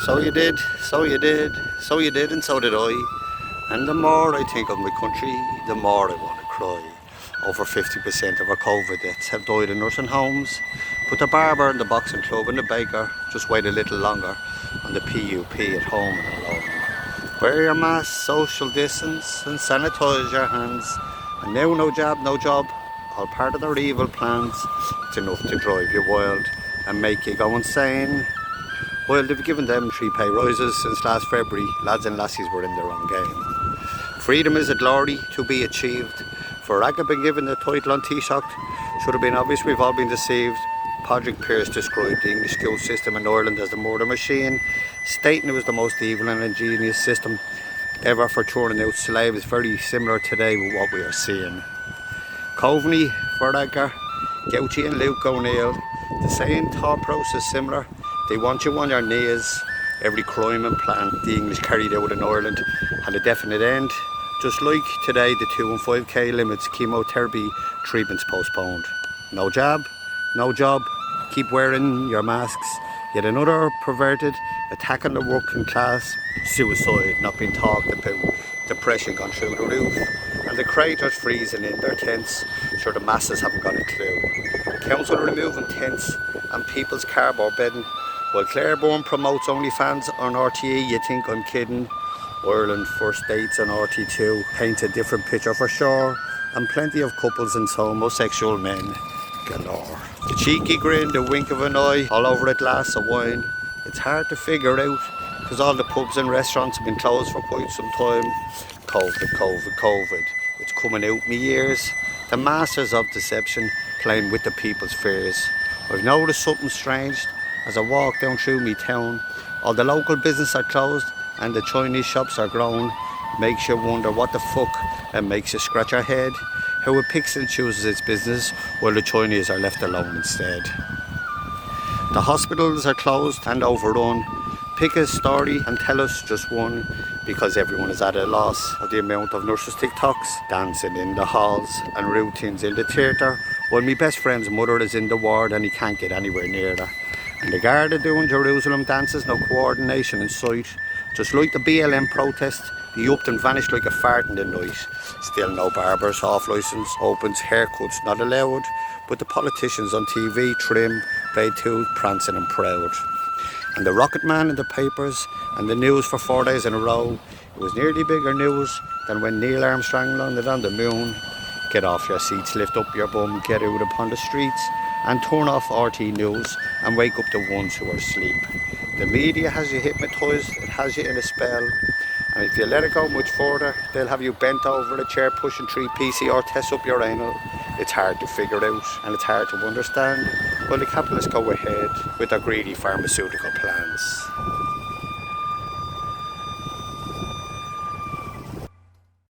So you did, so you did, so you did, and so did I. And the more I think of my country, the more I want to cry. Over 50% of our Covid deaths have died in nursing homes, but the barber and the boxing club and the baker just wait a little longer on the PUP at home and alone. Wear your mask, social distance, and sanitise your hands. And now no jab, no job, all part of their evil plans. It's enough to drive you wild and make you go insane. Well, they've given them 3 pay rises since last February. Lads and lassies were in their own game. Freedom is a glory to be achieved. For Aga been given the title on Taoiseach, should have been obvious we've all been deceived. Padraig Pearse described the English school system in Ireland as the murder machine, stating it was the most evil and ingenious system ever for churning out slaves, very similar today with what we are seeing. Coveney, Verdager, Gouty and Luke O'Neill, the same thought process similar. They want you on your knees. Every crime and plan the English carried out in Ireland had a definite end. Just like today, the 2 and 5k limits, chemotherapy treatments postponed. No jab, no job, keep wearing your masks. Yet another perverted attack on the working class. Suicide not being talked about, depression gone through the roof, and the craters freezing in their tents. Sure, the masses haven't got a clue. Council removing tents and people's cardboard bedding, while Clareburn promotes OnlyFans on RTE. You think I'm kidding? Ireland First Dates on RT2 paint a different picture for sure, and plenty of couples and homosexual men galore. The cheeky grin, the wink of an eye, all over a glass of wine. It's hard to figure out, because all the pubs and restaurants have been closed for quite some time. Covid. It's coming out me ears. The masters of deception playing with the people's fears. I've noticed something strange as I walk down through me town. All the local businesses are closed and the Chinese shops are grown. Makes you wonder what the fuck, and makes you scratch your head. How it picks and chooses its business while the Chinese are left alone instead. The hospitals are closed and overrun. Pick a story and tell us just one, because everyone is at a loss of the amount of nurses' TikToks dancing in the halls and routines in the theatre, while my best friend's mother is in the ward and he can't get anywhere near her. And the Garda doing Jerusalem dances, no coordination in sight. Just like the BLM protest, the upped and vanished like a fart in the night. Still no barbers off licence, opens, haircuts not allowed, but the politicians on TV trim, braid tooth, prancing and proud. And the Rocket Man in the papers and the news for 4 days in a row. It was nearly bigger news than when Neil Armstrong landed on the moon. Get off your seats, lift up your bum, get out upon the streets and turn off RT News and wake up the ones who are asleep. The media has you hypnotised, it has you in a spell, and if you let it go much further, they'll have you bent over a chair pushing 3 PCR tests up your anal. It's hard to figure out and it's hard to understand, while the capitalists go ahead with their greedy pharmaceutical plans.